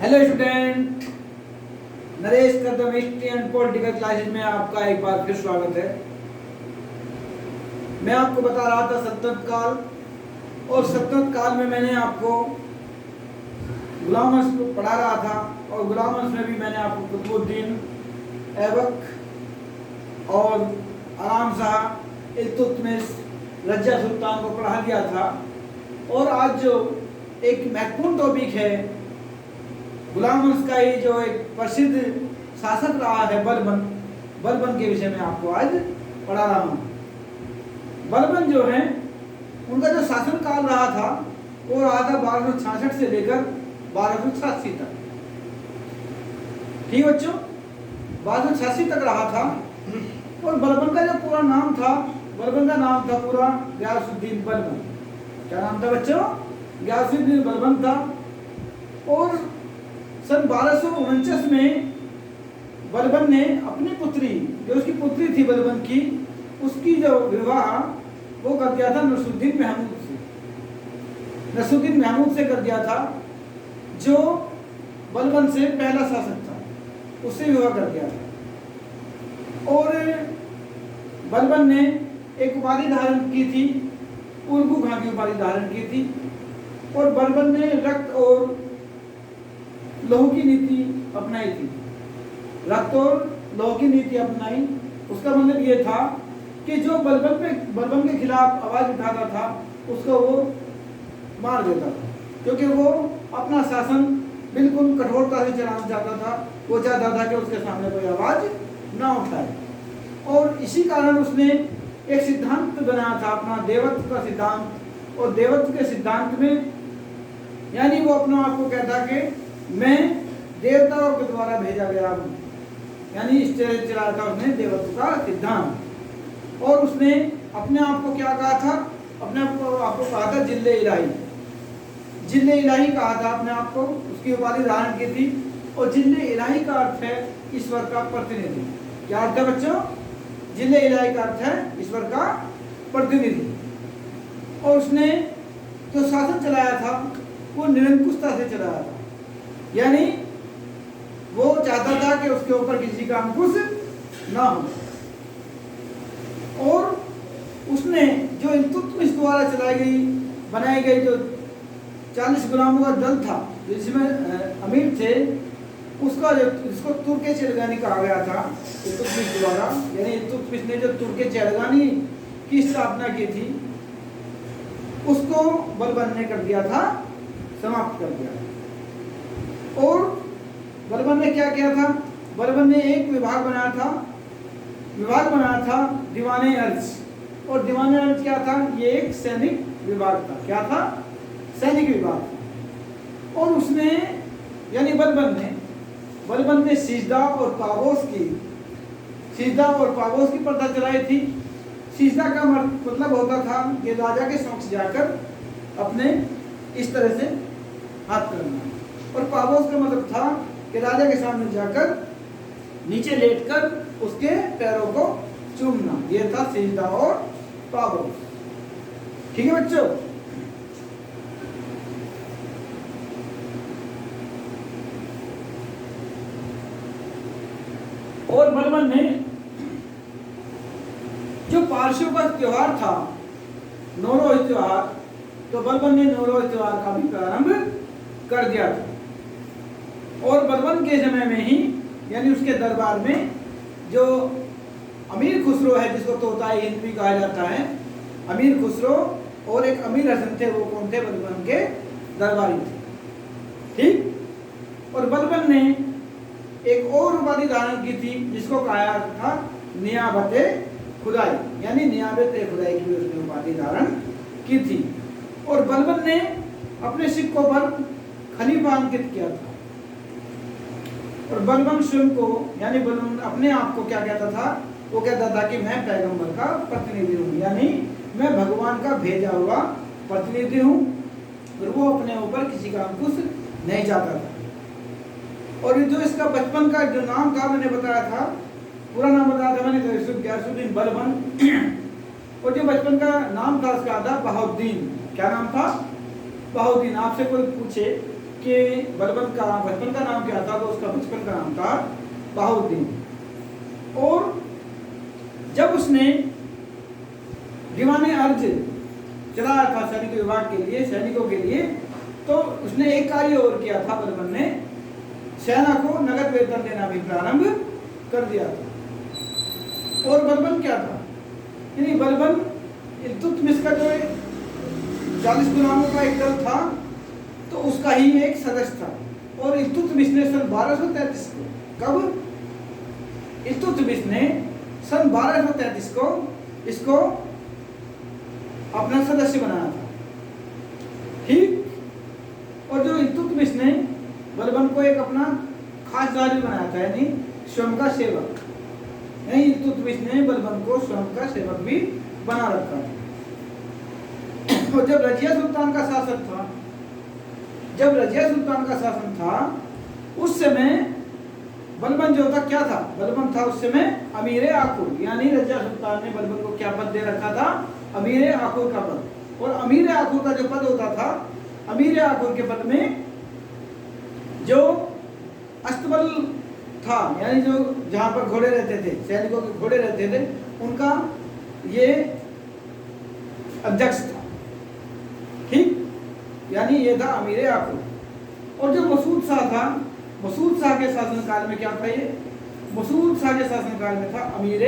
Hello student, Naresh Kadam history and political classes में आपका एक बार फिर स्वागत है। मैं आपको बता रहा था सल्तनत काल, और सल्तनत काल में मैंने आपको गुलाम वंश को पढ़ा रहा था, और गुलाम वंश में भी मैंने आपको कुतुबुद्दीन ऐबक और आराम शाह, इल्तुतमिश, रज़्ज़ा सुल्तान को पढ़ा दिया था। और आज जो एक महत्वपूर्ण टॉपिक है गुलाम वंश का ही, जो एक प्रसिद्ध शासक रहा है बलबन के विषय में आपको आज पढ़ा रहा हूँ। बलबन जो है, उनका जो शासन काल रहा था वो रहा था 1266 से लेकर 1286 तक। ठीक बच्चों, 1286 तक रहा था। और बलबन का जो पूरा नाम था, बलबन का नाम था पूरा गियासुद्दीन बलबन। क्या नाम था बच्चों? गियासुद्दीन बलबन था। और सन 1249 में बलबन ने अपनी पुत्री, जो उसकी पुत्री थी बलबन की, उसकी जो विवाह वो कर दिया था नसरुद्दीन महमूद से। नसरुद्दीन महमूद से कर दिया था, जो बलबन से पहला शासक था, उससे विवाह कर दिया था। और बलबन ने एक उपाधि धारण की थी, उर्गू खां की उपाधि धारण की थी। और बलबन ने रक्त और लहू की नीति अपनाई थी। रक्त और लहू की नीति अपनाई, उसका मतलब ये था कि जो बलबन के खिलाफ आवाज उठाता था उसको वो मार देता था, क्योंकि वो अपना शासन बिल्कुल कठोरता से चलाना चाहता था। वो चाहता था कि उसके सामने कोई आवाज ना उठाए। और इसी कारण उसने एक सिद्धांत बनाया था अपना, देवत्व का सिद्धांत। और देवत्व के सिद्धांत में यानी वो अपना आपको कहता कि मैं देवताओं के द्वारा भेजा गया हूँ, यानी इस तरह चलाया था उसने देवत्व का सिद्धांत। और उसने अपने आप को क्या कहा था? अपने आपको कहा था जिल्ले इलाही। जिल्ले इलाही कहा था अपने आप को, उसकी उपाधि धारण की थी। और जिल्ले इलाही का अर्थ है ईश्वर का प्रतिनिधि। क्या अर्थ है बच्चों? जिल्ले इलाही का अर्थ है ईश्वर का प्रतिनिधि। और उसने जो शासन चलाया था वो निरंकुशता से चलाया था, यानी वो चाहता था कि उसके ऊपर किसी का अंकुश ना हो। और उसने जो इल्तुतमिश द्वारा बनाई गई जो 40 गुलामों का दल था, जिसमें अमीर थे, उसका जिसको तुर्के चेलगानी कहा गया था इल्तुतमिश द्वारा, यानी इल्तुतमिश ने जो तुर्के चेलगानी की स्थापना की थी, उसको बलबन ने कर दिया था, समाप्त कर दिया। और बलबन ने क्या किया था? बलबन ने एक विभाग बनाया था दीवाने अर्ज। और दीवाने अर्ज क्या था? ये एक सैनिक विभाग था। क्या था? सैनिक विभाग। और उसने यानी बलबन ने सिजदा और पाबोस की प्रथा चलाई थी। सिजदा का मतलब होता था कि राजा के समक्ष जाकर अपने इस तरह से हाथ करना, और पाबोस का मतलब था कि राजा के सामने जाकर नीचे लेटकर उसके पैरों को चूमना। यह था सिजदा और पाबोस। ठीक है बच्चों? और बलबन ने जो पारसियों का त्योहार था नौरोज त्योहार, तो बलबन ने नौरोज त्योहार का भी प्रारंभ कर दिया था। और बलबन के समय में ही, यानी उसके दरबार में, जो अमीर खुसरो है, जिसको तोताई हिंद भी कहा जाता है, अमीर खुसरो और एक अमीर हसन थे। वो कौन थे? बलबन के दरबारी थे। ठीक। और बलबन ने एक और उपाधि धारण की थी, जिसको कहा था नियाबते खुदाई, यानी नियाबते खुदाई की उसने उपाधि धारण की थी। और बलबन ने अपने सिक्कों पर खलीफा अंकित किया था। और बलबन स्वयं को, यानी बलबन अपने आप को क्या कहता था? वो कहता था कि मैं पैगंबर का प्रतिनिधि हूँ, यानी मैं भगवान का भेजा हुआ प्रतिनिधि हूँ। और वो अपने ऊपर किसी का अंकुश नहीं चाहता था। और जो इसका बचपन का जो नाम था, मैंने बताया था, पूरा नाम बताया था मैंने, गियासुद्दीन बलबन। और जो बचपन का नाम था उसका था बहाउद्दीन। क्या नाम था? बहाउद्दीन। आपसे कोई पूछे कि बलबन का बचपन का नाम क्या था, तो उसका बचपन का नाम था बहाउद्दीन। और जब उसने दीवाने अर्ज चलाया था सैनिक विभाग के लिए, सैनिकों के लिए, तो उसने एक कार्य और किया था, बलबन ने सेना को नगद वेतन देना भी प्रारंभ कर दिया था। और बलबन क्या था, यानी बलबन इल्तुतमिश का जो 40 गुलामों का एक दल था, तो उसका ही एक सदस्य था। और इल्तुतमिश ने सन 1233 को, कब इल्तुतमिश ने सन 1233 को इसको अपना सदस्य बनाया था, ठीक। और जो इल्तुतमिश ने बलबन को एक अपना खास जारी बनाया था, यानी स्वयं का सेवक, यानी इल्तुतमिश ने बलबन को स्वयं का सेवक भी बना रखा था। और जब रजिया सुल्तान का शासन था, उस समय बलबन जो था क्या था, बलबन था उस समय अमीर आखुर, यानी रजिया सुल्तान ने बलबन को क्या पद दे रखा था, अमीर आखुर का पद। और अमीर आखुर का जो पद होता था, अमीर आखुर के पद में जो अस्तबल था, यानी जो जहां पर घोड़े रहते थे, सैनिकों के घोड़े रहते थे, उनका ये अध्यक्ष था, ठीक, यानी ये था अमीर आखुर। और जो मसूद शाह था, मसूद शाह के शासनकाल में क्या था, ये मसूद शाह के शासनकाल में था अमीर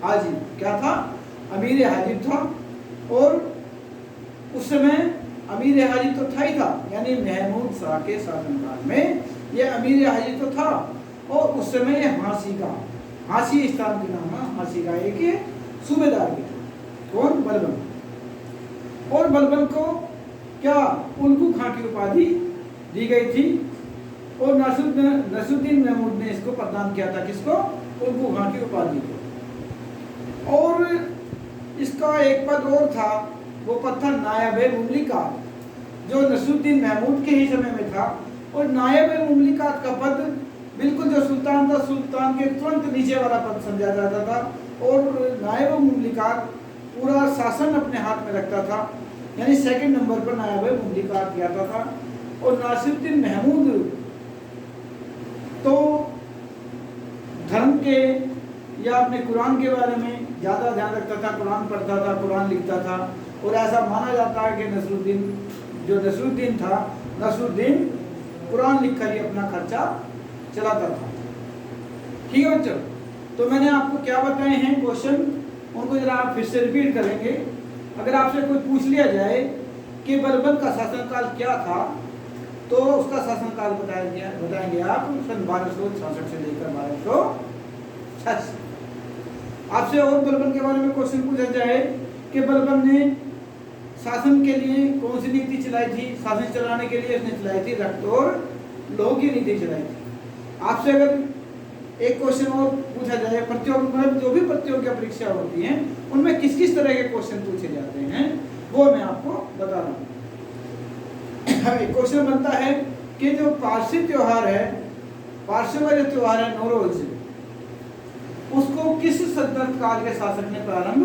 हाजिब, क्या था, अमीर हाजिब था। और उस समय अमीर हाजिब तो था ही था, यानी महमूद शाह के शासनकाल में ये अमीर हाजिब तो था। और उस समय ये हाँसी स्थान के नाम है, हाँसी का एक सूबेदार भी था, कौन, बलबन। और बलबन को क्या उल्गू खां की उपाधि दी गई थी। और नसरुद्दीन महमूद ने इसको प्रदान किया था, किसको, उल्गू खां की उपाधि को। और इसका एक पद और था, वो पद था नायब-ए-मुमलिकात, जो नसरुद्दीन महमूद के ही समय में था। और नायब-ए-मुमलिकात का पद बिल्कुल जो सुल्तान था, सुल्तान के तुरंत नीचे वाला पद समझा जाता था। और नायब-ए-मुमलिकात पूरा शासन अपने हाथ में रखता था, यानी सेकंड नंबर पर नायब-ए-मुमलिकात किया था। और नासिरुद्दीन महमूद तो धर्म के या अपने कुरान के बारे में ज़्यादा ध्यान रखता था, कुरान पढ़ता था, कुरान लिखता था। और ऐसा माना जाता है कि नसरुद्दीन था, नसरुद्दीन कुरान लिखकर ही अपना खर्चा चलाता था, ठीक है बच्चों। तो मैंने आपको क्या बताए हैं क्वेश्चन, उनको जरा आप फिर से रिपीट करेंगे। अगर आपसे कोई पूछ लिया जाए कि बलबन का शासनकाल क्या था, तो उसका शासनकाल बताएंगे आप सन 1266 से लेकर 1286। आपसे और बलबन के बारे में क्वेश्चन पूछा जाए कि बलबन ने शासन के लिए कौन सी नीति चलाई थी, शासन चलाने के लिए उसने चलाई थी रक्त और लोह की नीति चलाई थी। आपसे अगर एक क्वेश्चन और पूछा जाए, जो भी प्रतियोगिता परीक्षा होती है उनमें किस किस तरह के क्वेश्चन पूछे जाते हैं, वो मैं आपको बता रहा हूँ। एक क्वेश्चन बनता है कि जो पारसी त्योहार है, पारसियों का जो त्योहार है नौरोज, उसको किस सल्तनत काल के शासक ने प्रारंभ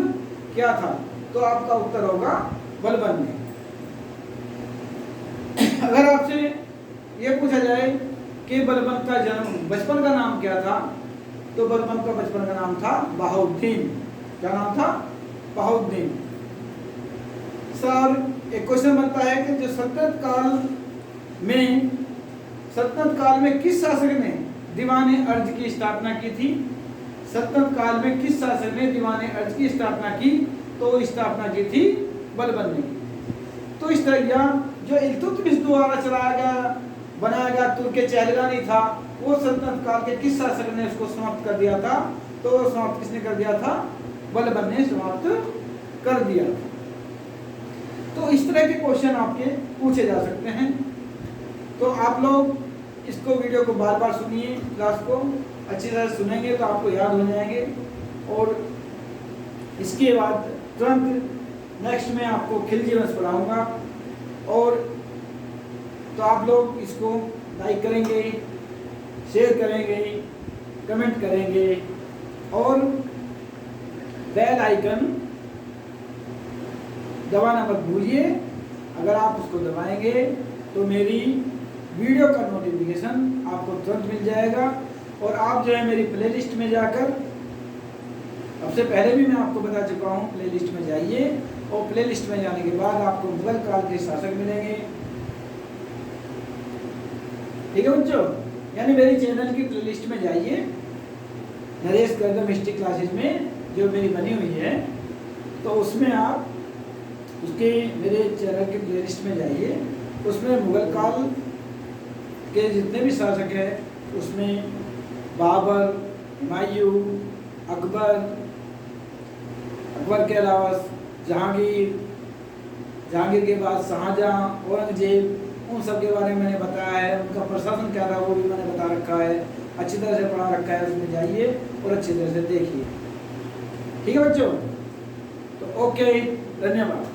किया था, तो आपका उत्तर होगा बलबन ने। अगर आपसे ये पूछा जाए कि बलबन का जन्म, बचपन का नाम क्या था, तो बलबन का बचपन का नाम था बहाउद्दीन। क्या नाम था, बहाउद्दीन। सर एक क्वेश्चन बनता है कि जो सल्तनत काल में किस शासक ने दीवाने अर्ज की स्थापना की थी, सल्तनत काल में किस शासक ने दीवाने अर्ज की स्थापना की, तो स्थापना की थी बलबन ने। तो इस तरह जो इल्तुतमिश द्वारा बनाया गया तुर्क चहलगानी था, वो सल्तनत काल के किस शासक ने उसको समाप्त कर दिया था, तो समाप्त किसने कर दिया था, बलबन ने समाप्त कर दिया था। तो इस तरह के क्वेश्चन आपके पूछे जा सकते हैं। तो आप लोग इसको वीडियो को बार बार सुनिए, क्लास को अच्छी तरह सुनेंगे तो आपको याद हो जाएंगे। और इसके बाद तुरंत नेक्स्ट में आपको खिलजी वंश पढ़ाऊंगा। और तो आप लोग इसको लाइक करेंगे, शेयर करेंगे, कमेंट करेंगे और बेल आइकन दबाना मत भूलिए। अगर आप उसको दबाएंगे तो मेरी वीडियो का नोटिफिकेशन आपको तुरंत मिल जाएगा। और आप जो है मेरी प्लेलिस्ट में जाकर, सबसे पहले भी मैं आपको बता चुका हूँ, प्लेलिस्ट में जाइए और प्लेलिस्ट में जाने के बाद आपको मुगल काल के शासक मिलेंगे। ठीक है बच्चों, यानी मेरी चैनल की प्लेलिस्ट में जाइए, नरेश गर्गम हिस्ट्री क्लासेज में जो मेरी बनी हुई है, तो उसमें आप उसके मेरे चैनल की प्लेलिस्ट में जाइए, उसमें मुगल काल के जितने भी शासक हैं उसमें बाबर, हुमायूं, अकबर, अकबर के अलावा जहांगीर, जहांगीर के बाद शाहजहां, औरंगजेब, उन सब के बारे में मैंने बताया है। उनका प्रशासन क्या था वो भी मैंने बता रखा है, अच्छी तरह से पढ़ा रखा है। उसमें जाइए और अच्छी तरह से देखिए। ठीक है बच्चों, तो ओके, धन्यवाद।